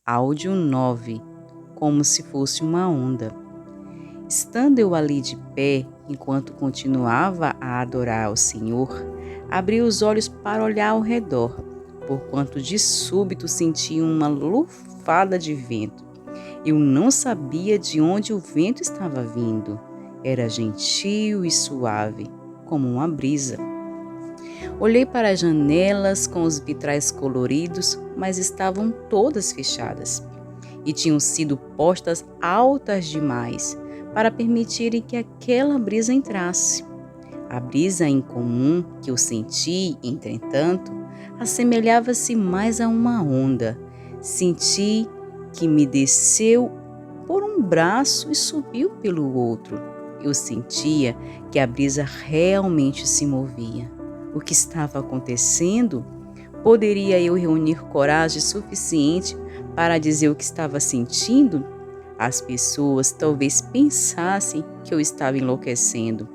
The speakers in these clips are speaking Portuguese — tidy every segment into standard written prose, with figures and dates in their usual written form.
Áudio 9. Como se fosse uma onda. Estando eu ali de pé, enquanto continuava a adorar ao Senhor, abri os olhos para olhar ao redor, porquanto de súbito senti uma lufada de vento. Eu não sabia de onde o vento estava vindo. Era gentil e suave, como uma brisa. Olhei para as janelas com os vitrais coloridos, mas estavam todas fechadas e tinham sido postas altas demais para permitirem que aquela brisa entrasse. A brisa incomum que eu senti, entretanto, assemelhava-se mais a uma onda. Senti que me desceu por um braço e subiu pelo outro. Eu sentia que a brisa realmente se movia. O que estava acontecendo? Poderia eu reunir coragem suficiente para dizer o que estava sentindo? As pessoas talvez pensassem que eu estava enlouquecendo.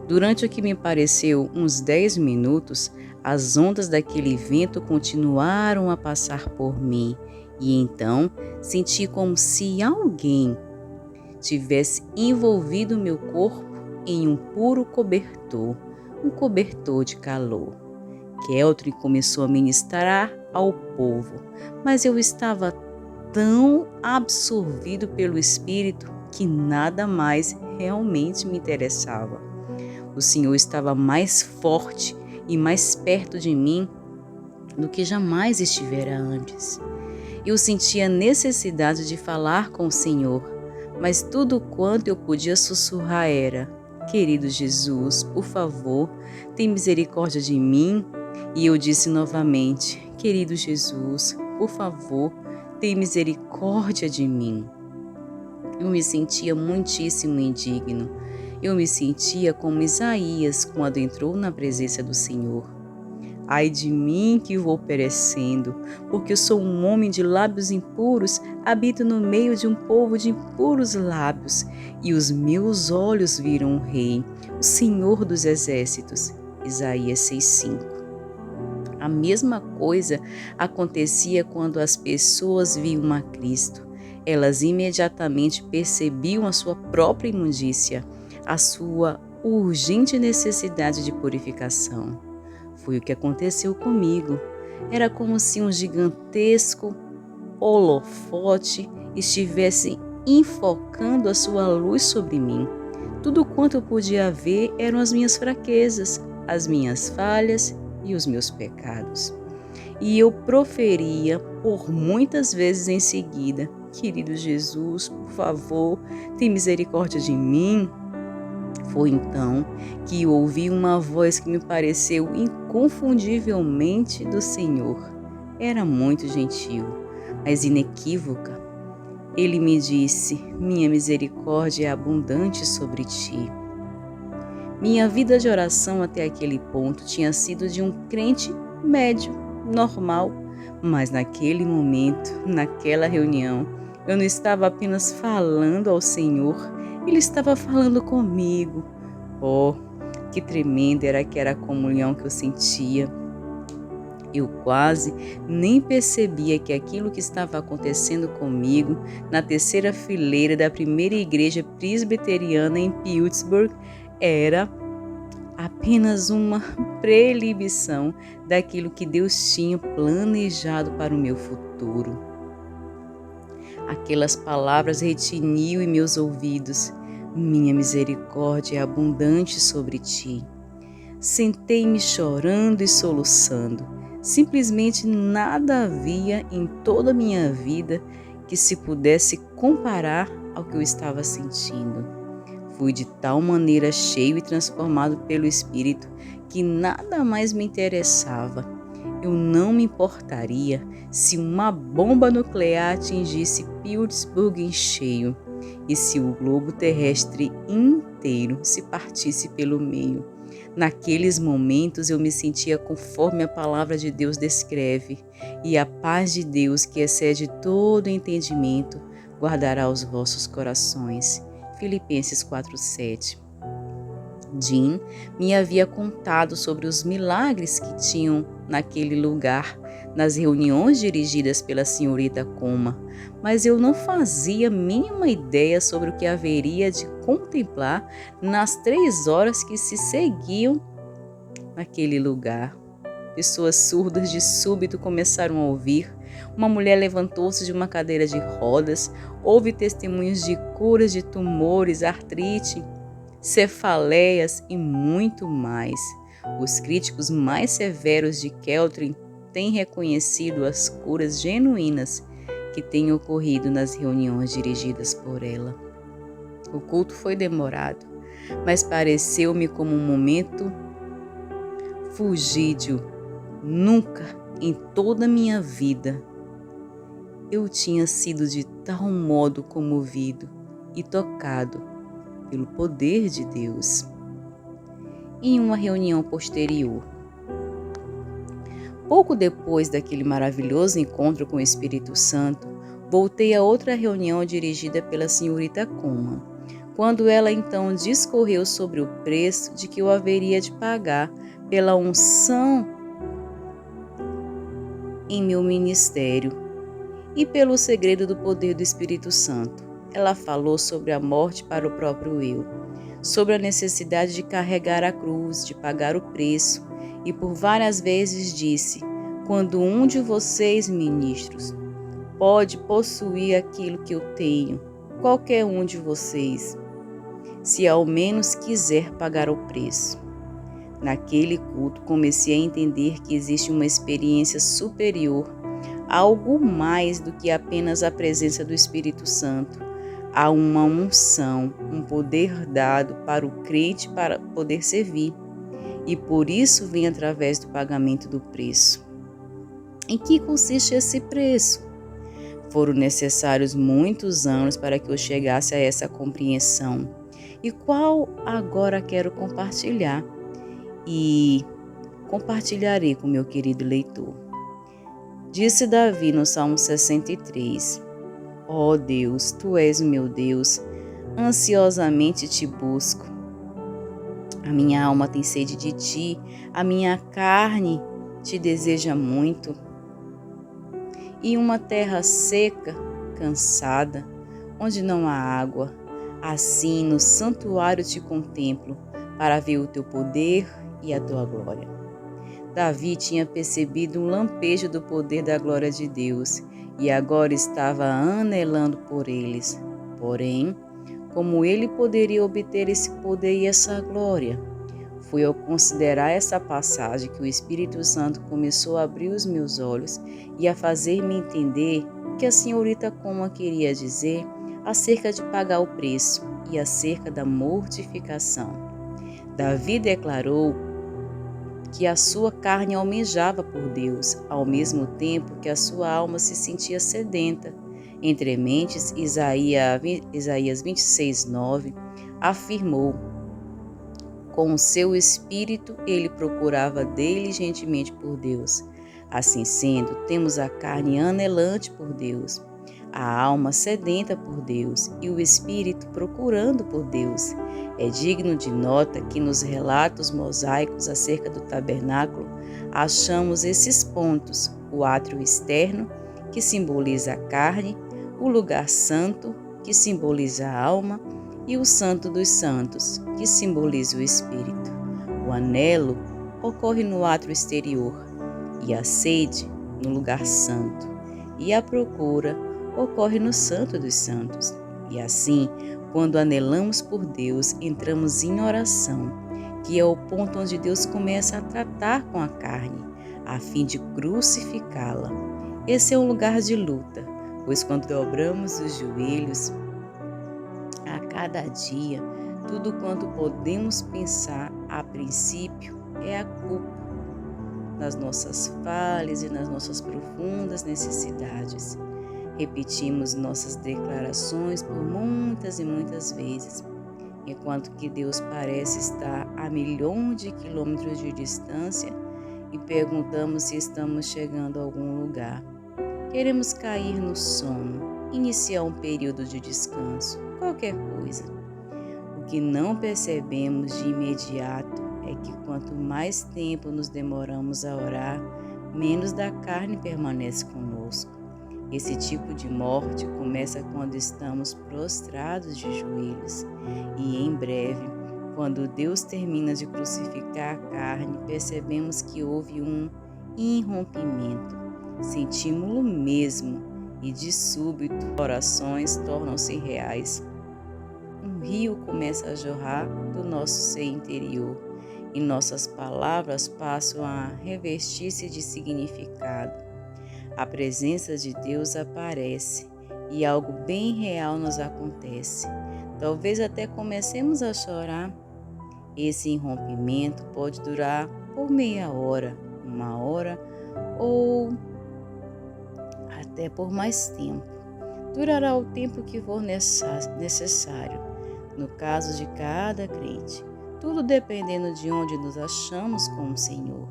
Durante o que me pareceu uns 10 minutos, as ondas daquele vento continuaram a passar por mim e então senti como se alguém tivesse envolvido meu corpo em um puro cobertor, um cobertor de calor. Keltrin começou a ministrar ao povo, mas eu estava tão absorvido pelo Espírito que nada mais realmente me interessava. O Senhor estava mais forte e mais perto de mim do que jamais estivera antes. Eu sentia necessidade de falar com o Senhor, mas tudo quanto eu podia sussurrar era: querido Jesus, por favor, tem misericórdia de mim. E eu disse novamente: querido Jesus, por favor, tem misericórdia de mim. Eu me sentia muitíssimo indigno. Eu me sentia como Isaías quando entrou na presença do Senhor. Ai de mim que vou perecendo, porque eu sou um homem de lábios impuros, habito no meio de um povo de impuros lábios, e os meus olhos viram o Rei, o Senhor dos Exércitos. Isaías 6:5. A mesma coisa acontecia quando as pessoas viam a Cristo. Elas imediatamente percebiam a sua própria imundícia, a sua urgente necessidade de purificação. Foi o que aconteceu comigo. Era como se um gigantesco holofote estivesse enfocando a sua luz sobre mim. Tudo quanto eu podia ver eram as minhas fraquezas, as minhas falhas e os meus pecados. E eu proferia por muitas vezes em seguida: querido Jesus, por favor, tem misericórdia de mim. Foi então que ouvi uma voz que me pareceu inconfundivelmente do Senhor. Era muito gentil, mas inequívoca. Ele me disse: minha misericórdia é abundante sobre ti. Minha vida de oração até aquele ponto tinha sido de um crente médio, normal, mas naquele momento, naquela reunião, eu não estava apenas falando ao Senhor, Ele estava falando comigo. Oh, que tremenda era a comunhão que eu sentia. Eu quase nem percebia que aquilo que estava acontecendo comigo na terceira fileira da primeira igreja presbiteriana em Pittsburgh era apenas uma prelibição daquilo que Deus tinha planejado para o meu futuro. Aquelas palavras retiniam em meus ouvidos: minha misericórdia é abundante sobre ti. Sentei-me chorando e soluçando. Simplesmente nada havia em toda a minha vida que se pudesse comparar ao que eu estava sentindo. Fui de tal maneira cheio e transformado pelo Espírito que nada mais me interessava. Eu não me importaria se uma bomba nuclear atingisse Pittsburgh em cheio e se o globo terrestre inteiro se partisse pelo meio. Naqueles momentos eu me sentia conforme a palavra de Deus descreve, e a paz de Deus, que excede todo entendimento, guardará os vossos corações. Filipenses 4:7. Jim me havia contado sobre os milagres que tinham naquele lugar nas reuniões dirigidas pela senhorita Coma, mas eu não fazia a mínima ideia sobre o que haveria de contemplar nas 3 horas que se seguiam naquele lugar. Pessoas surdas de súbito começaram a ouvir. Uma mulher levantou-se de uma cadeira de rodas. Houve testemunhos de curas de tumores, artrite, cefaleias e muito mais. Os críticos mais severos de Keltrin têm reconhecido as curas genuínas que têm ocorrido nas reuniões dirigidas por ela. O culto foi demorado, mas pareceu-me como um momento fugídio. Nunca em toda a minha vida eu tinha sido de tal modo comovido e tocado pelo poder de Deus. Em uma reunião posterior, pouco depois daquele maravilhoso encontro com o Espírito Santo, voltei a outra reunião dirigida pela senhorita Coma, quando ela então discorreu sobre o preço de que eu haveria de pagar pela unção em meu ministério e pelo segredo do poder do Espírito Santo. Ela falou sobre a morte para o próprio eu, sobre a necessidade de carregar a cruz, de pagar o preço, e por várias vezes disse: quando um de vocês, ministros, pode possuir aquilo que eu tenho, qualquer um de vocês, se ao menos quiser pagar o preço. Naquele culto, comecei a entender que existe uma experiência superior, algo mais do que apenas a presença do Espírito Santo. Há uma unção, um poder dado para o crente para poder servir, e por isso vem através do pagamento do preço. Em que consiste esse preço? Foram necessários muitos anos para que eu chegasse a essa compreensão, e qual agora quero compartilhar. E compartilharei com meu querido leitor. Disse Davi no Salmo 63: Ó Deus, Tu és o meu Deus, ansiosamente te busco. A minha alma tem sede de Ti, a minha carne te deseja muito. E uma terra seca, cansada, onde não há água, assim no santuário te contemplo, para ver o Teu poder e a Tua glória. Davi tinha percebido um lampejo do poder da glória de Deus e agora estava anelando por eles. Porém, como ele poderia obter esse poder e essa glória? Foi ao considerar essa passagem que o Espírito Santo começou a abrir os meus olhos e a fazer-me entender o que a senhorita Coma queria dizer acerca de pagar o preço e acerca da mortificação. Davi declarou que a sua carne almejava por Deus, ao mesmo tempo que a sua alma se sentia sedenta. Entre mentes, Isaías 26:9 afirmou: com o seu espírito ele procurava diligentemente por Deus. Assim sendo, temos a carne anelante por Deus, a alma sedenta por Deus e o espírito procurando por Deus. É digno de nota que nos relatos mosaicos acerca do tabernáculo achamos esses pontos: o átrio externo, que simboliza a carne, o lugar santo, que simboliza a alma, e o santo dos santos, que simboliza o espírito. O anelo ocorre no átrio exterior, e a sede no lugar santo, e a procura ocorre no santo dos santos. E assim, quando anelamos por Deus, entramos em oração, que é o ponto onde Deus começa a tratar com a carne, a fim de crucificá-la. Esse é um lugar de luta, pois quando dobramos os joelhos, a cada dia, tudo quanto podemos pensar a princípio é a culpa nas nossas falhas e nas nossas profundas necessidades. Repetimos nossas declarações por muitas e muitas vezes, enquanto que Deus parece estar a milhões de quilômetros de distância e perguntamos se estamos chegando a algum lugar. Queremos cair no sono, iniciar um período de descanso, qualquer coisa. O que não percebemos de imediato é que quanto mais tempo nos demoramos a orar, menos da carne permanece conosco. Esse tipo de morte começa quando estamos prostrados de joelhos e, em breve, quando Deus termina de crucificar a carne, percebemos que houve um irrompimento. Sentimos-lo mesmo e, de súbito, orações tornam-se reais. Um rio começa a jorrar do nosso ser interior e nossas palavras passam a revestir-se de significado. A presença de Deus aparece e algo bem real nos acontece. Talvez até comecemos a chorar. Esse irrompimento pode durar por meia hora, uma hora ou até por mais tempo. Durará o tempo que for necessário, no caso de cada crente. Tudo dependendo de onde nos achamos com o Senhor,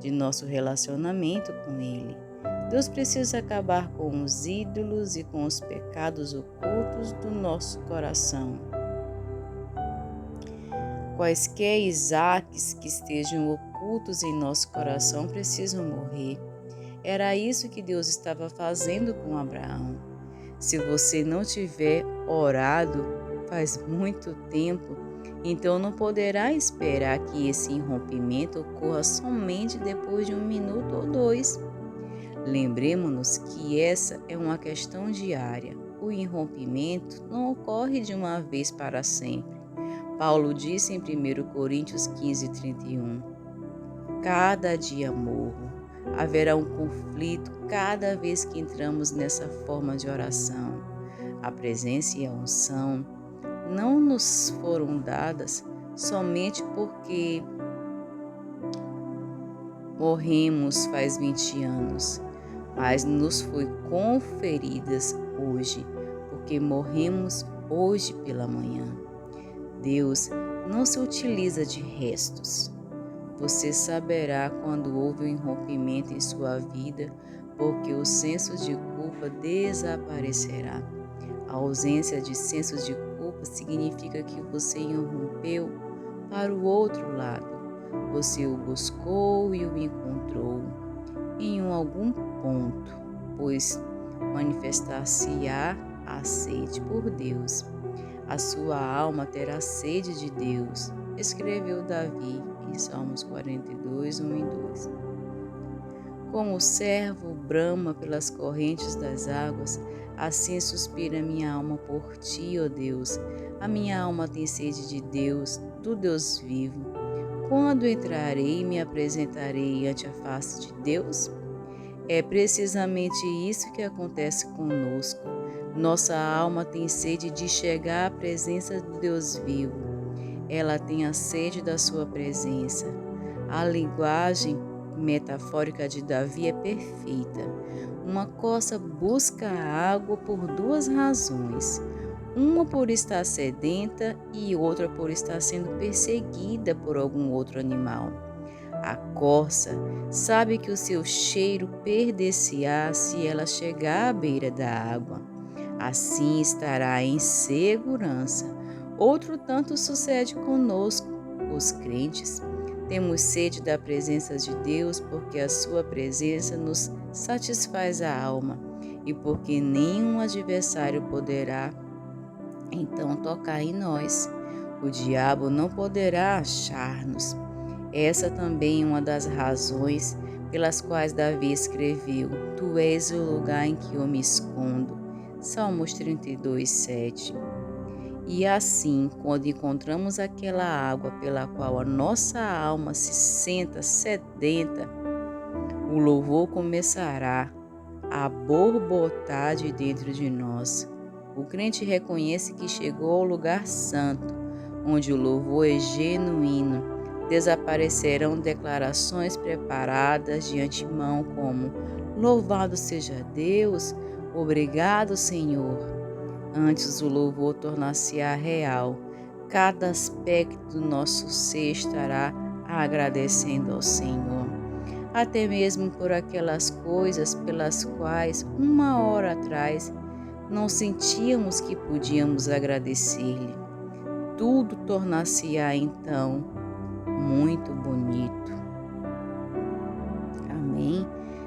de nosso relacionamento com Ele. Deus precisa acabar com os ídolos e com os pecados ocultos do nosso coração. Quaisquer Isaques que estejam ocultos em nosso coração precisam morrer. Era isso que Deus estava fazendo com Abraão. Se você não tiver orado faz muito tempo, então não poderá esperar que esse irrompimento ocorra somente depois de 1 minuto ou 2. Lembremos-nos que essa é uma questão diária. O irrompimento não ocorre de uma vez para sempre. Paulo disse em 1 Coríntios 15:31, cada dia morro. Haverá um conflito cada vez que entramos nessa forma de oração. A presença e a unção não nos foram dadas somente porque morremos faz 20 anos, mas nos foi conferidas hoje, porque morremos hoje pela manhã. Deus não se utiliza de restos. Você saberá quando houve um irrompimento em sua vida, porque o senso de culpa desaparecerá. A ausência de senso de culpa significa que você irrompeu para o outro lado. Você o buscou e o encontrou em algum ponto, pois manifestar-se-á a sede por Deus. A sua alma terá sede de Deus, escreveu Davi em Salmos 42, 1 e 2. Como o servo brama pelas correntes das águas, assim suspira minha alma por ti, ó Deus. A minha alma tem sede de Deus, do Deus vivo. Quando entrarei e me apresentarei ante a face de Deus? É precisamente isso que acontece conosco. Nossa alma tem sede de chegar à presença do Deus vivo. Ela tem a sede da sua presença. A linguagem metafórica de Davi é perfeita. Uma corça busca a água por duas razões. Uma por estar sedenta e outra por estar sendo perseguida por algum outro animal. A corça sabe que o seu cheiro perder-se-á se ela chegar à beira da água. Assim estará em segurança. Outro tanto sucede conosco, os crentes. Temos sede da presença de Deus porque a sua presença nos satisfaz a alma e porque nenhum adversário poderá então tocar em nós. O diabo não poderá achar-nos. Essa também é uma das razões pelas quais Davi escreveu: Tu és o lugar em que eu me escondo. Salmos 32, 7. E assim, quando encontramos aquela água pela qual a nossa alma se senta sedenta, o louvor começará a borbotar de dentro de nós. O crente reconhece que chegou ao lugar santo, onde o louvor é genuíno. Desaparecerão declarações preparadas de antemão como louvado seja Deus, obrigado Senhor. Antes o louvor tornar-se-á real. Cada aspecto do nosso ser estará agradecendo ao Senhor. Até mesmo por aquelas coisas pelas quais uma hora atrás não sentíamos que podíamos agradecer-lhe. Tudo tornar-se-á então muito bonito. Amém?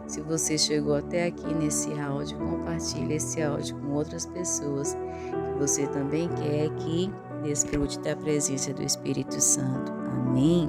Se você chegou até aqui nesse áudio, compartilhe esse áudio com outras pessoas que você também quer que desfrute da presença do Espírito Santo. Amém?